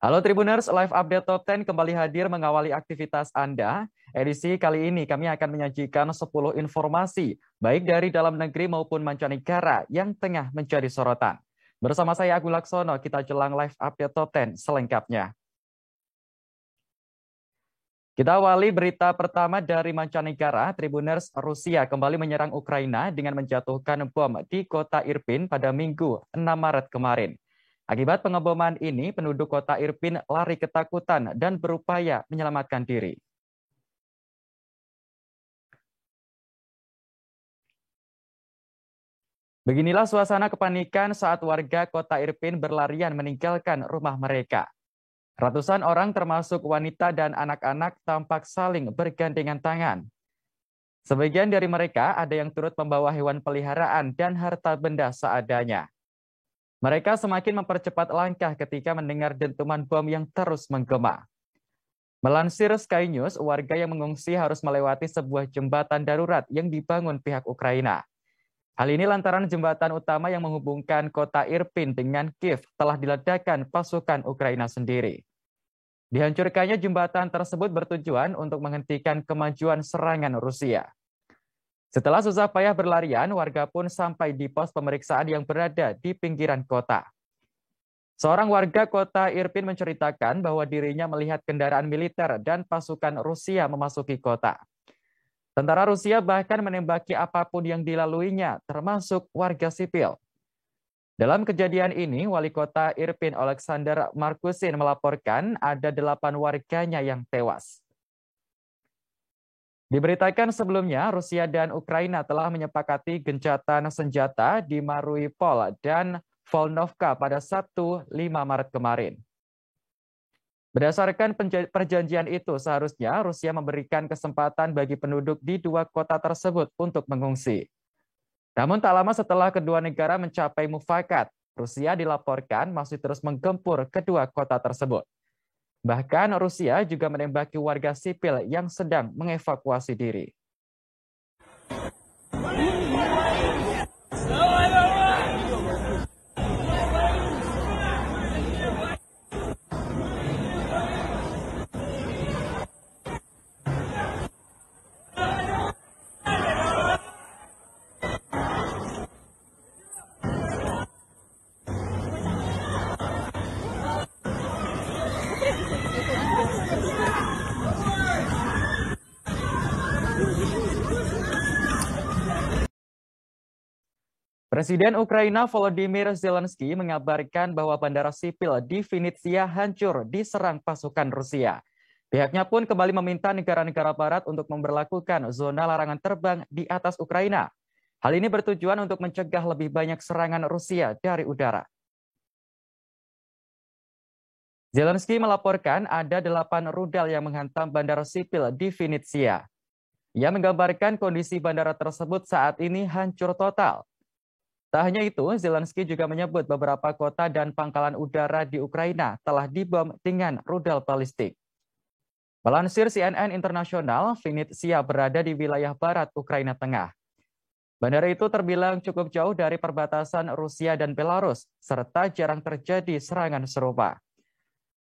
Halo Tribuners, Live Update Top 10 kembali hadir mengawali aktivitas Anda. Edisi kali ini kami akan menyajikan 10 informasi, baik dari dalam negeri maupun mancanegara yang tengah menjadi sorotan. Bersama saya Agung Laksono, kita jelang Live Update Top 10 selengkapnya. Kita awali berita pertama dari mancanegara. Tribuners, Rusia kembali menyerang Ukraina dengan menjatuhkan bom di kota Irpin pada Minggu 6 Maret kemarin. Akibat pengeboman ini, penduduk kota Irpin lari ketakutan dan berupaya menyelamatkan diri. Beginilah suasana kepanikan saat warga kota Irpin berlarian meninggalkan rumah mereka. Ratusan orang termasuk wanita dan anak-anak tampak saling bergandengan tangan. Sebagian dari mereka ada yang turut membawa hewan peliharaan dan harta benda seadanya. Mereka semakin mempercepat langkah ketika mendengar dentuman bom yang terus menggema. Melansir Sky News, warga yang mengungsi harus melewati sebuah jembatan darurat yang dibangun pihak Ukraina. Hal ini lantaran jembatan utama yang menghubungkan kota Irpin dengan Kiev telah diledakkan pasukan Ukraina sendiri. Dihancurkannya jembatan tersebut bertujuan untuk menghentikan kemajuan serangan Rusia. Setelah susah payah berlarian, warga pun sampai di pos pemeriksaan yang berada di pinggiran kota. Seorang warga kota Irpin menceritakan bahwa dirinya melihat kendaraan militer dan pasukan Rusia memasuki kota. Tentara Rusia bahkan menembaki apapun yang dilaluinya, termasuk warga sipil. Dalam kejadian ini, wali kota Irpin Alexander Markusin melaporkan ada 8 warganya yang tewas. Diberitakan sebelumnya, Rusia dan Ukraina telah menyepakati gencatan senjata di Mariupol dan Volnovka pada Sabtu 5 Maret kemarin. Berdasarkan perjanjian itu, seharusnya Rusia memberikan kesempatan bagi penduduk di 2 kota tersebut untuk mengungsi. Namun tak lama setelah kedua negara mencapai mufakat, Rusia dilaporkan masih terus menggempur kedua kota tersebut. Bahkan Rusia juga menembaki warga sipil yang sedang mengevakuasi diri. Presiden Ukraina Volodymyr Zelensky mengabarkan bahwa bandara sipil di Vinnytsia hancur diserang pasukan Rusia. Pihaknya pun kembali meminta negara-negara barat untuk memberlakukan zona larangan terbang di atas Ukraina. Hal ini bertujuan untuk mencegah lebih banyak serangan Rusia dari udara. Zelensky melaporkan ada 8 rudal yang menghantam bandara sipil di Vinnytsia. Ia menggambarkan kondisi bandara tersebut saat ini hancur total. Tak hanya itu, Zelensky juga menyebut beberapa kota dan pangkalan udara di Ukraina telah dibom dengan rudal balistik. Melansir CNN Internasional, Vinnytsia berada di wilayah barat Ukraina Tengah. Bandara itu terbilang cukup jauh dari perbatasan Rusia dan Belarus, serta jarang terjadi serangan serupa.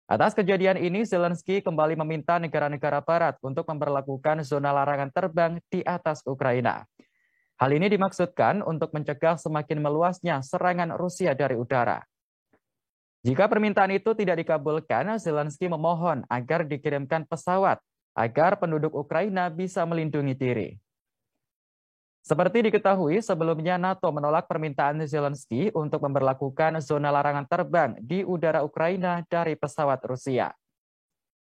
Atas kejadian ini, Zelensky kembali meminta negara-negara barat untuk memberlakukan zona larangan terbang di atas Ukraina. Hal ini dimaksudkan untuk mencegah semakin meluasnya serangan Rusia dari udara. Jika permintaan itu tidak dikabulkan, Zelensky memohon agar dikirimkan pesawat agar penduduk Ukraina bisa melindungi diri. Seperti diketahui, sebelumnya NATO menolak permintaan Zelensky untuk memberlakukan zona larangan terbang di udara Ukraina dari pesawat Rusia.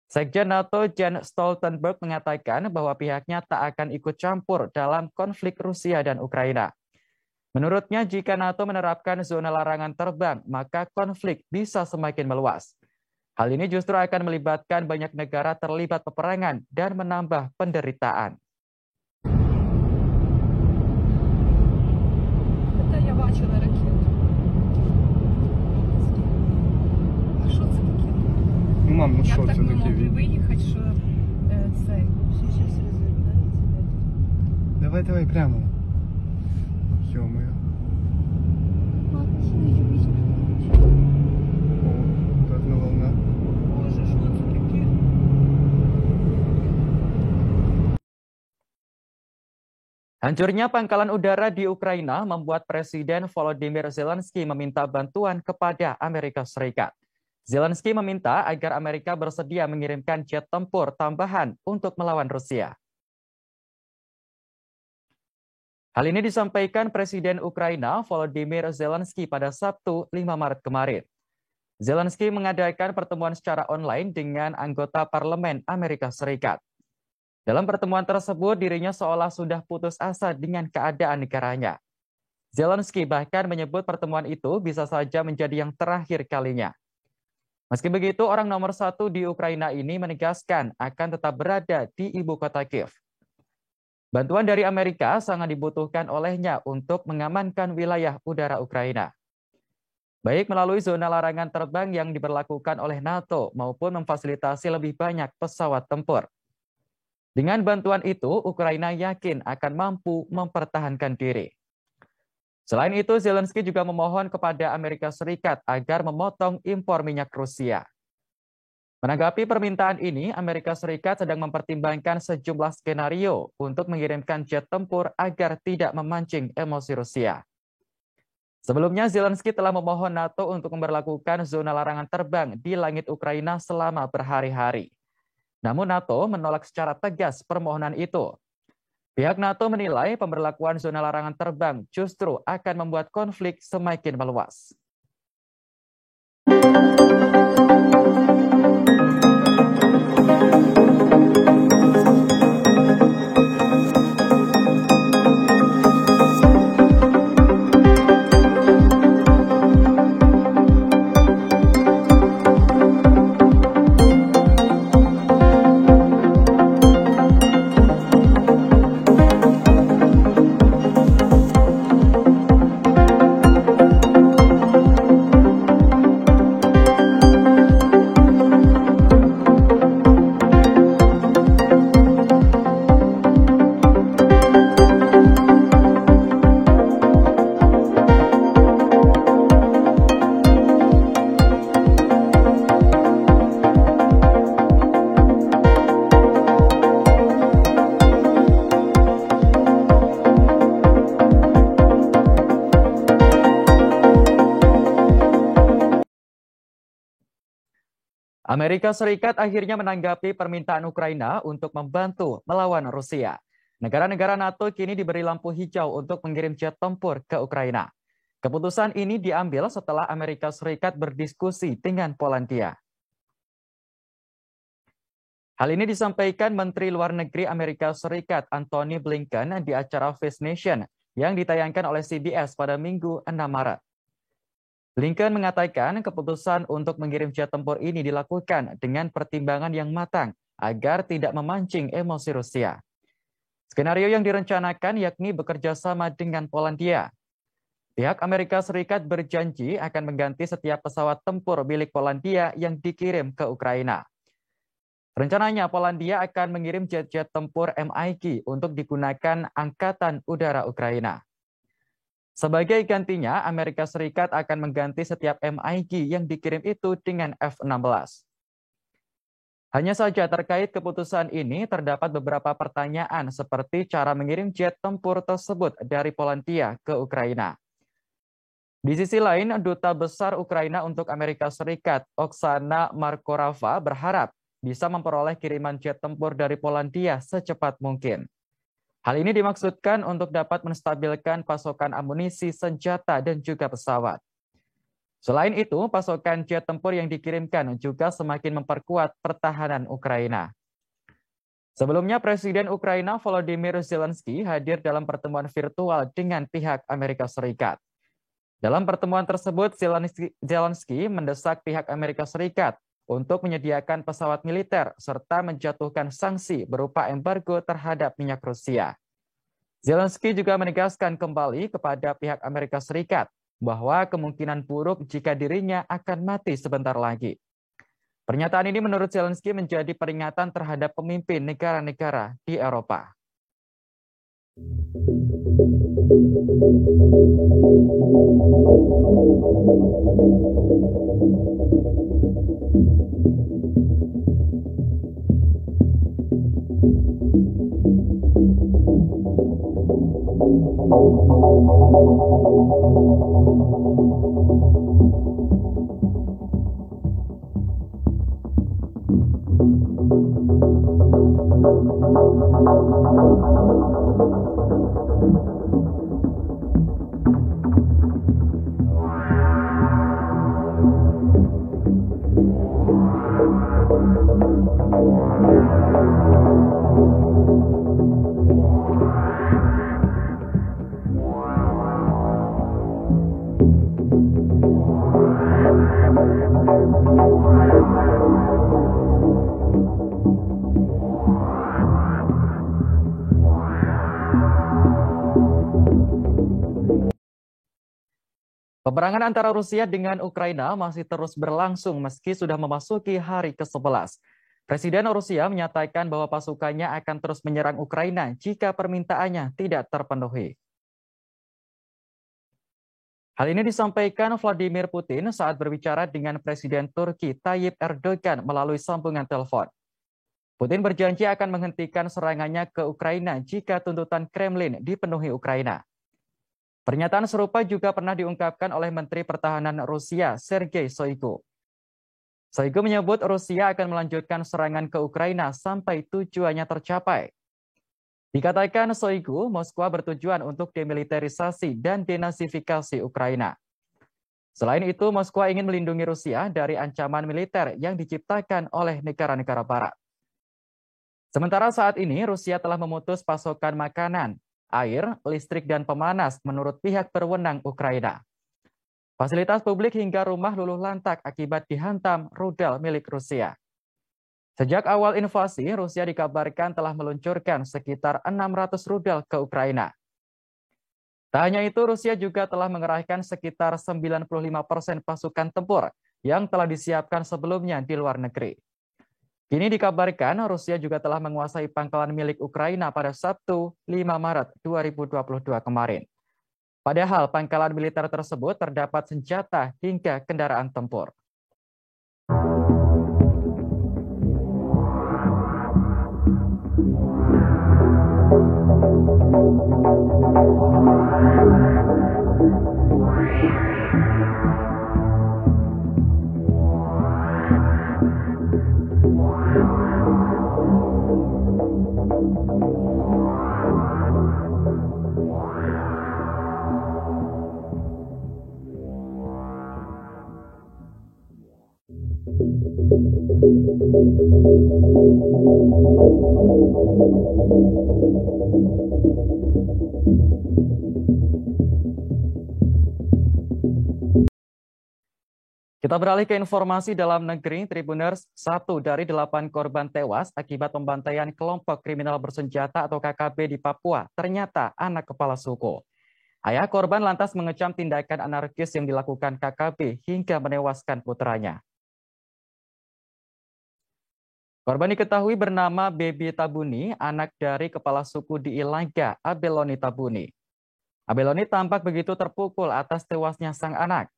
Sekjen NATO Jens Stoltenberg mengatakan bahwa pihaknya tak akan ikut campur dalam konflik Rusia dan Ukraina. Menurutnya, jika NATO menerapkan zona larangan terbang, maka konflik bisa semakin meluas. Hal ini justru akan melibatkan banyak negara terlibat peperangan dan menambah penderitaan. Мам, ну що це таке від? Виїхати, що цей. Сейчас розвернеться. Давай прямо. Ё-моё. О, одна волна. Hancurnya pangkalan udara di Ukraina membuat Presiden Volodymyr Zelensky meminta bantuan kepada Amerika Serikat. Zelensky meminta agar Amerika bersedia mengirimkan jet tempur tambahan untuk melawan Rusia. Hal ini disampaikan Presiden Ukraina Volodymyr Zelensky pada Sabtu 5 Maret kemarin. Zelensky mengadakan pertemuan secara online dengan anggota parlemen Amerika Serikat. Dalam pertemuan tersebut, dirinya seolah sudah putus asa dengan keadaan negaranya. Zelensky bahkan menyebut pertemuan itu bisa saja menjadi yang terakhir kalinya. Meski begitu, orang nomor 1 di Ukraina ini menegaskan akan tetap berada di ibu kota Kiev. Bantuan dari Amerika sangat dibutuhkan olehnya untuk mengamankan wilayah udara Ukraina, baik melalui zona larangan terbang yang diberlakukan oleh NATO maupun memfasilitasi lebih banyak pesawat tempur. Dengan bantuan itu, Ukraina yakin akan mampu mempertahankan diri. Selain itu, Zelensky juga memohon kepada Amerika Serikat agar memotong impor minyak Rusia. Menanggapi permintaan ini, Amerika Serikat sedang mempertimbangkan sejumlah skenario untuk mengirimkan jet tempur agar tidak memancing emosi Rusia. Sebelumnya, Zelensky telah memohon NATO untuk memberlakukan zona larangan terbang di langit Ukraina selama berhari-hari. Namun NATO menolak secara tegas permohonan itu. Pihak NATO menilai pemberlakuan zona larangan terbang justru akan membuat konflik semakin meluas. Amerika Serikat akhirnya menanggapi permintaan Ukraina untuk membantu melawan Rusia. Negara-negara NATO kini diberi lampu hijau untuk mengirim jet tempur ke Ukraina. Keputusan ini diambil setelah Amerika Serikat berdiskusi dengan Polandia. Hal ini disampaikan Menteri Luar Negeri Amerika Serikat Antony Blinken di acara Face Nation yang ditayangkan oleh CBS pada Minggu 6 Maret. Blinken mengatakan keputusan untuk mengirim jet tempur ini dilakukan dengan pertimbangan yang matang agar tidak memancing emosi Rusia. Skenario yang direncanakan yakni bekerja sama dengan Polandia. Pihak Amerika Serikat berjanji akan mengganti setiap pesawat tempur milik Polandia yang dikirim ke Ukraina. Rencananya Polandia akan mengirim jet-jet tempur MiG untuk digunakan Angkatan Udara Ukraina. Sebagai gantinya, Amerika Serikat akan mengganti setiap MiG yang dikirim itu dengan F-16. Hanya saja terkait keputusan ini terdapat beberapa pertanyaan seperti cara mengirim jet tempur tersebut dari Polandia ke Ukraina. Di sisi lain, Duta Besar Ukraina untuk Amerika Serikat, Oksana Markorava, berharap bisa memperoleh kiriman jet tempur dari Polandia secepat mungkin. Hal ini dimaksudkan untuk dapat menstabilkan pasokan amunisi, senjata, dan juga pesawat. Selain itu, pasokan jet tempur yang dikirimkan juga semakin memperkuat pertahanan Ukraina. Sebelumnya, Presiden Ukraina Volodymyr Zelensky hadir dalam pertemuan virtual dengan pihak Amerika Serikat. Dalam pertemuan tersebut, Zelensky mendesak pihak Amerika Serikat untuk menyediakan pesawat militer serta menjatuhkan sanksi berupa embargo terhadap minyak Rusia. Zelensky juga menegaskan kembali kepada pihak Amerika Serikat bahwa kemungkinan buruk jika dirinya akan mati sebentar lagi. Pernyataan ini menurut Zelensky menjadi peringatan terhadap pemimpin negara-negara di Eropa. Peperangan antara Rusia dengan Ukraina masih terus berlangsung meski sudah memasuki hari ke-11. Presiden Rusia menyatakan bahwa pasukannya akan terus menyerang Ukraina jika permintaannya tidak terpenuhi. Hal ini disampaikan Vladimir Putin saat berbicara dengan Presiden Turki Tayyip Erdogan melalui sambungan telepon. Putin berjanji akan menghentikan serangannya ke Ukraina jika tuntutan Kremlin dipenuhi Ukraina. Pernyataan serupa juga pernah diungkapkan oleh Menteri Pertahanan Rusia, Sergei Shoigu. Shoigu menyebut Rusia akan melanjutkan serangan ke Ukraina sampai tujuannya tercapai. Dikatakan Shoigu, Moskwa bertujuan untuk demilitarisasi dan denasifikasi Ukraina. Selain itu, Moskwa ingin melindungi Rusia dari ancaman militer yang diciptakan oleh negara-negara Barat. Sementara saat ini, Rusia telah memutus pasokan makanan, air, listrik, dan pemanas menurut pihak berwenang Ukraina. Fasilitas publik hingga rumah luluh lantak akibat dihantam rudal milik Rusia. Sejak awal invasi, Rusia dikabarkan telah meluncurkan sekitar 600 rudal ke Ukraina. Tak hanya itu, Rusia juga telah mengerahkan sekitar 95% pasukan tempur yang telah disiapkan sebelumnya di luar negeri. Kini dikabarkan Rusia juga telah menguasai pangkalan milik Ukraina pada Sabtu 5 Maret 2022 kemarin. Padahal pangkalan militer tersebut terdapat senjata hingga kendaraan tempur. Kita beralih ke informasi dalam negeri. Tribuners, 1 dari 8 korban tewas akibat pembantaian kelompok kriminal bersenjata atau KKB di Papua ternyata anak kepala suku. Ayah korban lantas mengecam tindakan anarkis yang dilakukan KKB hingga menewaskan putranya. Korban diketahui bernama Baby Tabuni, anak dari kepala suku di Ilaga, Abeloni Tabuni. Abeloni tampak begitu terpukul atas tewasnya sang anak.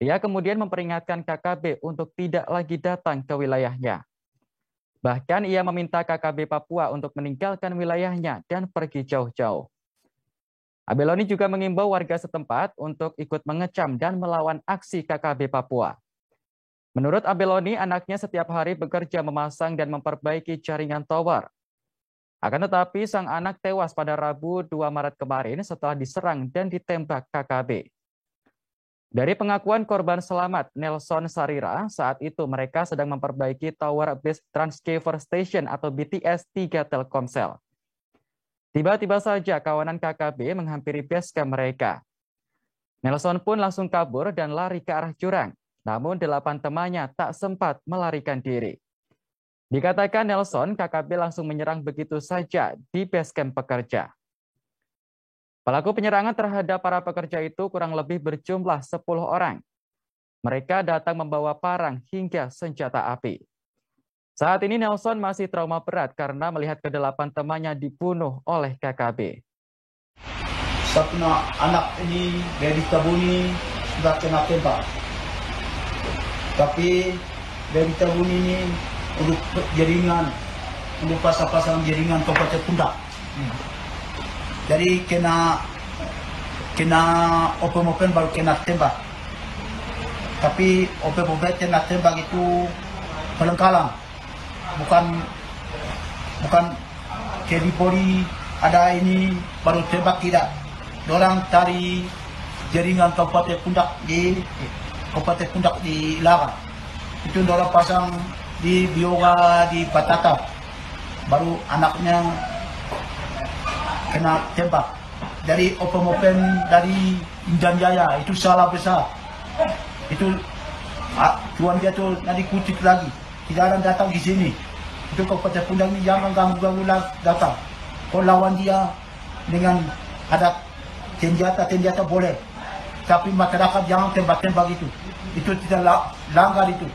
Dia kemudian memperingatkan KKB untuk tidak lagi datang ke wilayahnya. Bahkan ia meminta KKB Papua untuk meninggalkan wilayahnya dan pergi jauh-jauh. Abeloni juga mengimbau warga setempat untuk ikut mengecam dan melawan aksi KKB Papua. Menurut Abeloni, anaknya setiap hari bekerja memasang dan memperbaiki jaringan tower. Akan tetapi sang anak tewas pada Rabu 2 Maret kemarin setelah diserang dan ditembak KKB. Dari pengakuan korban selamat, Nelson Sarira, saat itu mereka sedang memperbaiki Tower Base Transceiver Station atau BTS 3 Telkomsel. Tiba-tiba saja kawanan KKB menghampiri base camp mereka. Nelson pun langsung kabur dan lari ke arah jurang, namun 8 temannya tak sempat melarikan diri. Dikatakan Nelson, KKB langsung menyerang begitu saja di base camp pekerja. Pelaku penyerangan terhadap para pekerja itu kurang lebih berjumlah 10 orang. Mereka datang membawa parang hingga senjata api. Saat ini Nelson masih trauma berat karena melihat ke-8 temannya dibunuh oleh KKB. Satu anak ini, Baby Tabuni, sudah kena tembak. Tapi Baby Tabuni ini untuk jaringan, untuk pasang jaringan kompeten pundak. Jadi kena kena open baru kena tembak. Tapi open kena tembak itu pelengkalang, bukan kayak di Polri ada ini baru tembak, tidak. Orang cari jaringan Kabupaten Pundak di Lara. Itu orang pasang di Bioga di Batata. Baru anaknya kena tembak dari open dari Indan Jaya. Itu salah besar. Itu tuan dia tuh nanti kucik lagi. Tidak ada datang di sini. Itu Kabupaten Pundak ini jangan ganggu datang. Kalau lawan dia dengan ada senjata boleh. Tapi masyarakat jangan tembak-tembak itu. Itu tidak langgar itu.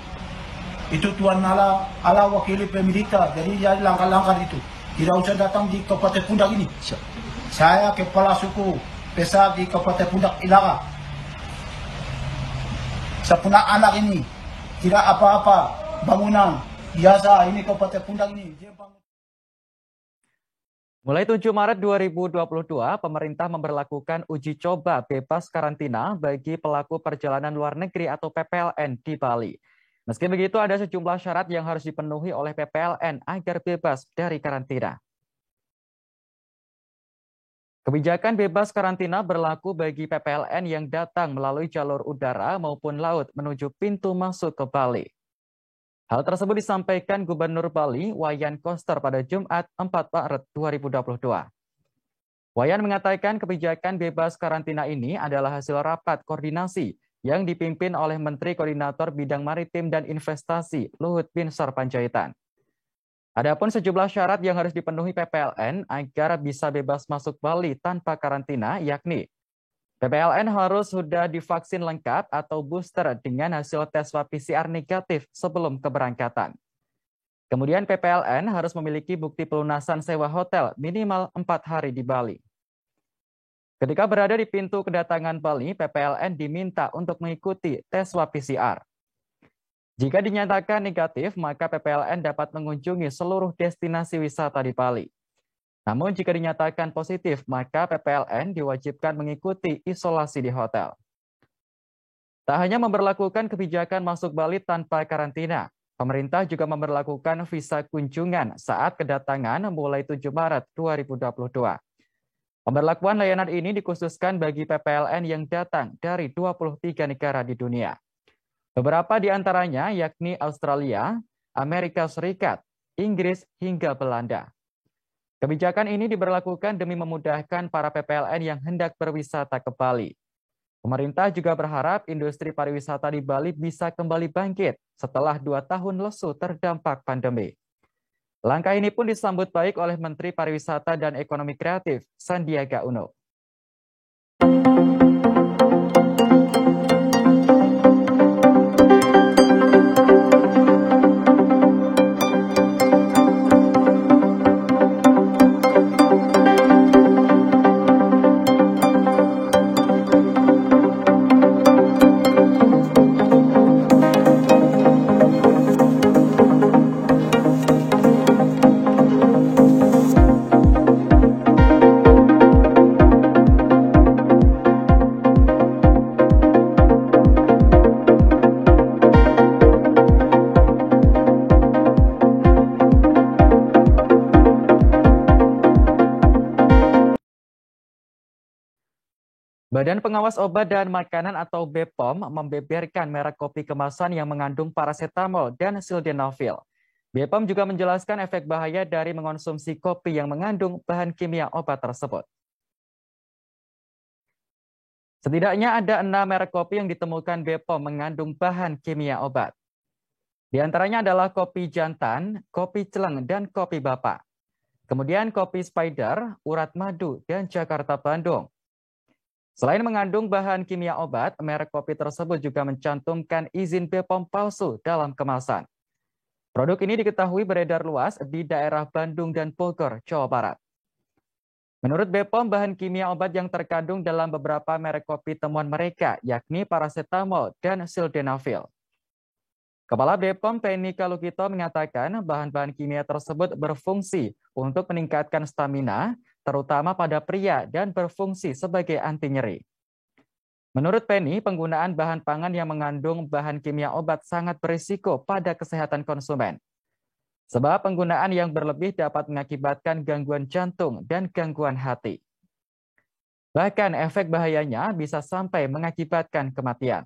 Itu Tuan ala wakili pemiliter. Jadi jadi langkah-langkah itu. Tidak usah datang di Kabupaten Pundak ini. Saya kepala suku Pesak di Kabupaten Pundak Ilara. Saya punya anak ini. Tidak apa-apa. Bangunan. Biasa ini Kabupaten Pundak ini. Mulai 7 Maret 2022, pemerintah memberlakukan uji coba bebas karantina bagi pelaku perjalanan luar negeri atau PPLN di Bali. Meski begitu, ada sejumlah syarat yang harus dipenuhi oleh PPLN agar bebas dari karantina. Kebijakan bebas karantina berlaku bagi PPLN yang datang melalui jalur udara maupun laut menuju pintu masuk ke Bali. Hal tersebut disampaikan Gubernur Bali, Wayan Koster pada Jumat 4 Maret 2022. Wayan mengatakan kebijakan bebas karantina ini adalah hasil rapat koordinasi yang dipimpin oleh Menteri Koordinator Bidang Maritim dan Investasi, Luhut Binsar Panjaitan. Adapun sejumlah syarat yang harus dipenuhi PPLN agar bisa bebas masuk Bali tanpa karantina, yakni PPLN harus sudah divaksin lengkap atau booster dengan hasil tes swab PCR negatif sebelum keberangkatan. Kemudian PPLN harus memiliki bukti pelunasan sewa hotel minimal 4 hari di Bali. Ketika berada di pintu kedatangan Bali, PPLN diminta untuk mengikuti tes swab PCR. Jika dinyatakan negatif, maka PPLN dapat mengunjungi seluruh destinasi wisata di Bali. Namun jika dinyatakan positif, maka PPLN diwajibkan mengikuti isolasi di hotel. Tak hanya memberlakukan kebijakan masuk Bali tanpa karantina, pemerintah juga memberlakukan visa kunjungan saat kedatangan mulai 7 Maret 2022. Pemberlakuan layanan ini dikhususkan bagi PPLN yang datang dari 23 negara di dunia. Beberapa di antaranya yakni Australia, Amerika Serikat, Inggris, hingga Belanda. Kebijakan ini diberlakukan demi memudahkan para PPLN yang hendak berwisata ke Bali. Pemerintah juga berharap industri pariwisata di Bali bisa kembali bangkit setelah 2 tahun lesu terdampak pandemi. Langkah ini pun disambut baik oleh Menteri Pariwisata dan Ekonomi Kreatif, Sandiaga Uno. Badan Pengawas Obat dan Makanan atau BPOM membeberkan merek kopi kemasan yang mengandung paracetamol dan sildenafil. BPOM juga menjelaskan efek bahaya dari mengonsumsi kopi yang mengandung bahan kimia obat tersebut. Setidaknya ada 6 merek kopi yang ditemukan BPOM mengandung bahan kimia obat. Di antaranya adalah kopi jantan, kopi celeng, dan kopi bapak. Kemudian kopi Spider, Urat Madu, dan Jakarta Bandung. Selain mengandung bahan kimia obat, merek kopi tersebut juga mencantumkan izin BPOM palsu dalam kemasan. Produk ini diketahui beredar luas di daerah Bandung dan Bogor, Jawa Barat. Menurut BPOM, bahan kimia obat yang terkandung dalam beberapa merek kopi temuan mereka, yakni paracetamol dan sildenafil. Kepala BPOM Penny Kalukito mengatakan bahan-bahan kimia tersebut berfungsi untuk meningkatkan stamina, terutama pada pria dan berfungsi sebagai anti nyeri. Menurut Penny, penggunaan bahan pangan yang mengandung bahan kimia obat sangat berisiko pada kesehatan konsumen. Sebab penggunaan yang berlebih dapat mengakibatkan gangguan jantung dan gangguan hati. Bahkan efek bahayanya bisa sampai mengakibatkan kematian.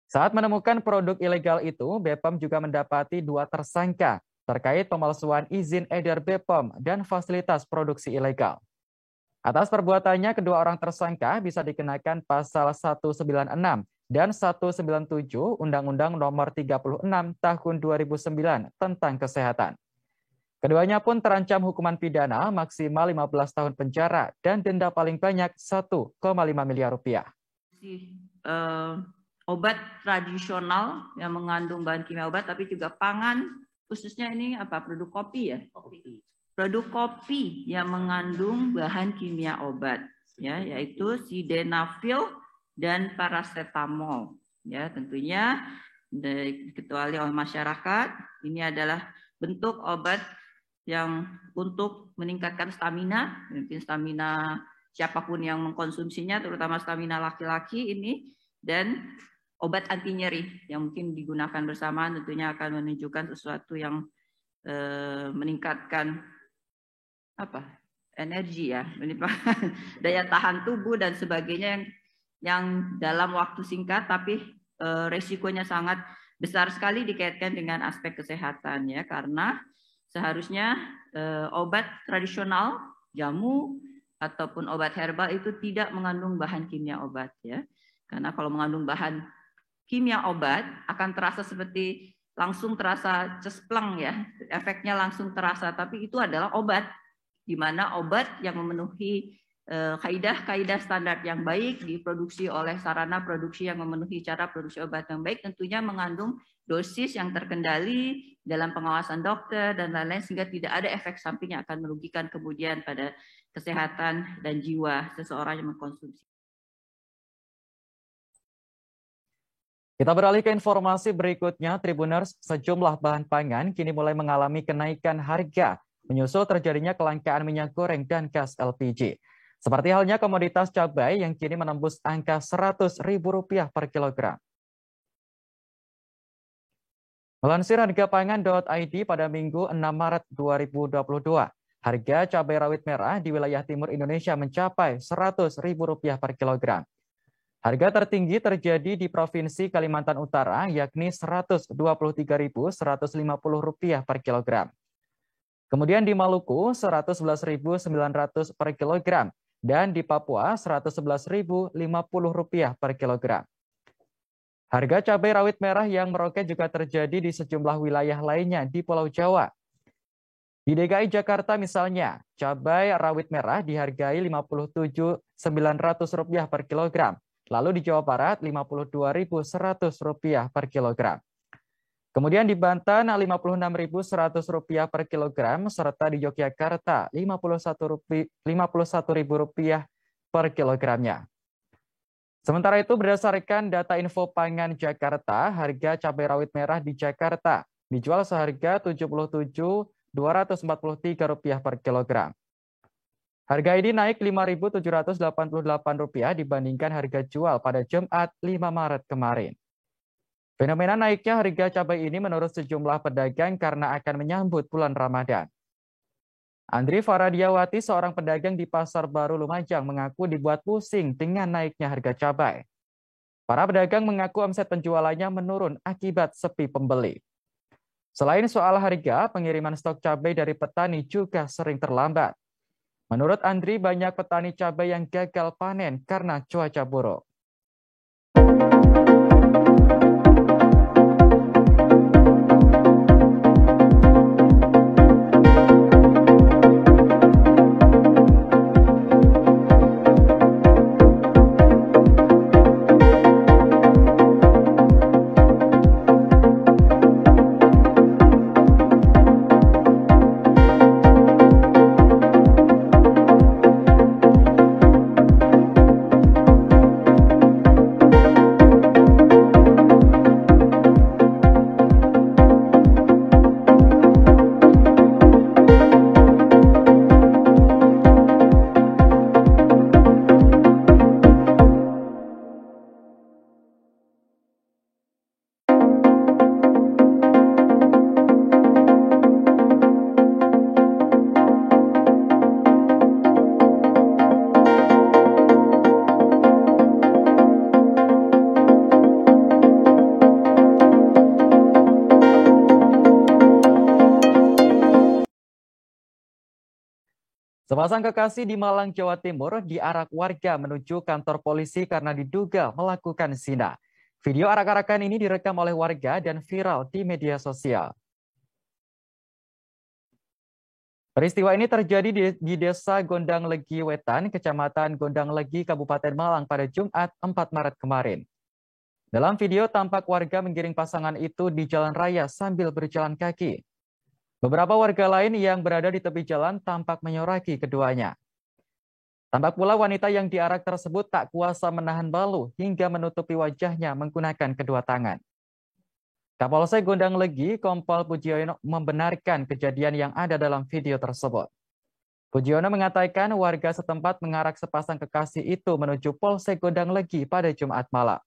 Saat menemukan produk ilegal itu, BPOM juga mendapati 2 tersangka terkait pemalsuan izin edar BPOM dan fasilitas produksi ilegal. Atas perbuatannya, kedua orang tersangka bisa dikenakan pasal 196 dan 197 Undang-Undang Nomor 36 Tahun 2009 tentang Kesehatan. Keduanya pun terancam hukuman pidana maksimal 15 tahun penjara dan denda paling banyak 1,5 miliar rupiah. Obat tradisional yang mengandung bahan kimia obat, tapi juga pangan, khususnya ini produk kopi ya? Produk kopi yang mengandung bahan kimia obat, ya, yaitu sildenafil dan paracetamol. Ya, tentunya diketuai oleh masyarakat, ini adalah bentuk obat yang untuk meningkatkan stamina, mungkin stamina siapapun yang mengkonsumsinya, terutama stamina laki-laki ini, dan obat anti nyeri yang mungkin digunakan bersamaan tentunya akan menunjukkan sesuatu yang meningkatkan energi ya, daya tahan tubuh dan sebagainya yang dalam waktu singkat, tapi resikonya sangat besar sekali dikaitkan dengan aspek kesehatan ya, karena seharusnya obat tradisional, jamu ataupun obat herbal itu tidak mengandung bahan kimia obat ya, karena kalau mengandung bahan kimia obat akan terasa seperti langsung terasa cespleng ya, efeknya langsung terasa, tapi itu adalah obat, di mana obat yang memenuhi kaidah-kaidah standar yang baik diproduksi oleh sarana produksi yang memenuhi cara produksi obat yang baik, tentunya mengandung dosis yang terkendali dalam pengawasan dokter dan lain-lain, sehingga tidak ada efek samping yang akan merugikan kemudian pada kesehatan dan jiwa seseorang yang mengkonsumsi. Kita beralih ke informasi berikutnya, Tribuners, sejumlah bahan pangan kini mulai mengalami kenaikan harga menyusul terjadinya kelangkaan minyak goreng dan gas LPG. Seperti halnya komoditas cabai yang kini menembus angka Rp100.000 per kilogram. Melansir hargapangan.id pada Minggu 6 Maret 2022, harga cabai rawit merah di wilayah timur Indonesia mencapai Rp100.000 per kilogram. Harga tertinggi terjadi di Provinsi Kalimantan Utara, yakni Rp123.150 per kilogram. Kemudian di Maluku Rp111.900 per kilogram dan di Papua Rp111.050 per kilogram. Harga cabai rawit merah yang meroket juga terjadi di sejumlah wilayah lainnya di Pulau Jawa. Di DKI Jakarta misalnya, cabai rawit merah dihargai Rp57.900 per kilogram. Lalu di Jawa Barat Rp52.100 per kilogram. Kemudian di Banten Rp56.100 per kilogram, serta di Yogyakarta Rp51.000 per kilogramnya. Sementara itu berdasarkan data Info Pangan Jakarta, harga cabai rawit merah di Jakarta dijual seharga Rp77.243 per kilogram. Harga ini naik Rp5.788 dibandingkan harga jual pada Jumat 5 Maret kemarin. Fenomena naiknya harga cabai ini menurut sejumlah pedagang karena akan menyambut bulan Ramadan. Andri Faradiawati, seorang pedagang di Pasar Baru Lumajang, mengaku dibuat pusing dengan naiknya harga cabai. Para pedagang mengaku omset penjualannya menurun akibat sepi pembeli. Selain soal harga, pengiriman stok cabai dari petani juga sering terlambat. Menurut Andri, banyak petani cabai yang gagal panen karena cuaca buruk. Sepasang kekasih di Malang, Jawa Timur diarak warga menuju kantor polisi karena diduga melakukan zina. Video arak-arakan ini direkam oleh warga dan viral di media sosial. Peristiwa ini terjadi di Desa Gondang Legi Wetan, Kecamatan Gondang Legi, Kabupaten Malang pada Jumat 4 Maret kemarin. Dalam video tampak warga menggiring pasangan itu di jalan raya sambil berjalan kaki. Beberapa warga lain yang berada di tepi jalan tampak menyoraki keduanya. Tampak pula wanita yang diarak tersebut tak kuasa menahan malu hingga menutupi wajahnya menggunakan kedua tangan. Kapolsek Gondang Legi, Kompol Pujiono membenarkan kejadian yang ada dalam video tersebut. Pujiono mengatakan warga setempat mengarak sepasang kekasih itu menuju Polsek Gondang Legi pada Jumat malam.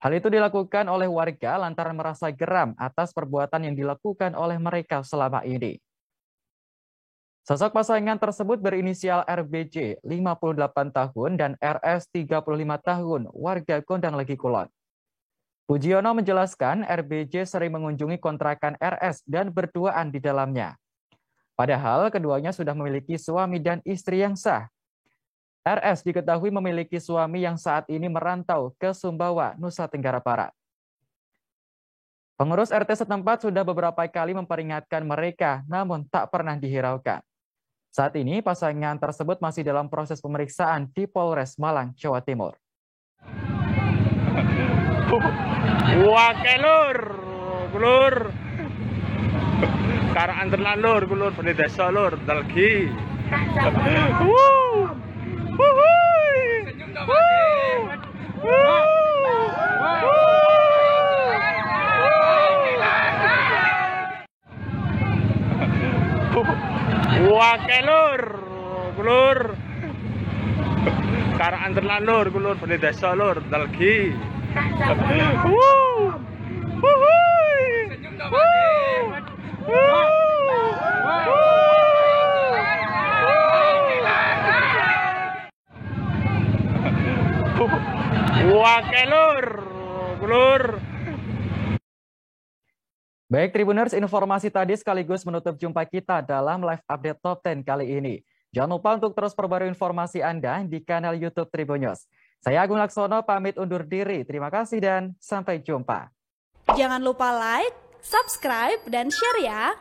Hal itu dilakukan oleh warga lantaran merasa geram atas perbuatan yang dilakukan oleh mereka selama ini. Sosok pasangan tersebut berinisial RBJ, 58 tahun, dan RS, 35 tahun, warga Gondang Legi Kulon. Pujiono menjelaskan RBJ sering mengunjungi kontrakan RS dan berduaan di dalamnya. Padahal keduanya sudah memiliki suami dan istri yang sah. RS diketahui memiliki suami yang saat ini merantau ke Sumbawa, Nusa Tenggara Barat. Pengurus RT setempat sudah beberapa kali memperingatkan mereka, namun tak pernah dihiraukan. Saat ini pasangan tersebut masih dalam proses pemeriksaan di Polres Malang, Jawa Timur. Wake lur, lur. Karaan tenan lur, lur beli desa lur, dalgi. Wake lur, lur. Karaan tenan lur, lur beli desa lur, dalgi. Wake lur, lur. Baik Tribuners, informasi tadi sekaligus menutup jumpa kita dalam live update Top 10 kali ini. Jangan lupa untuk terus perbarui informasi Anda di kanal YouTube Tribun News. Saya Agung Laksono pamit undur diri. Terima kasih dan sampai jumpa. Jangan lupa like, subscribe, dan share ya.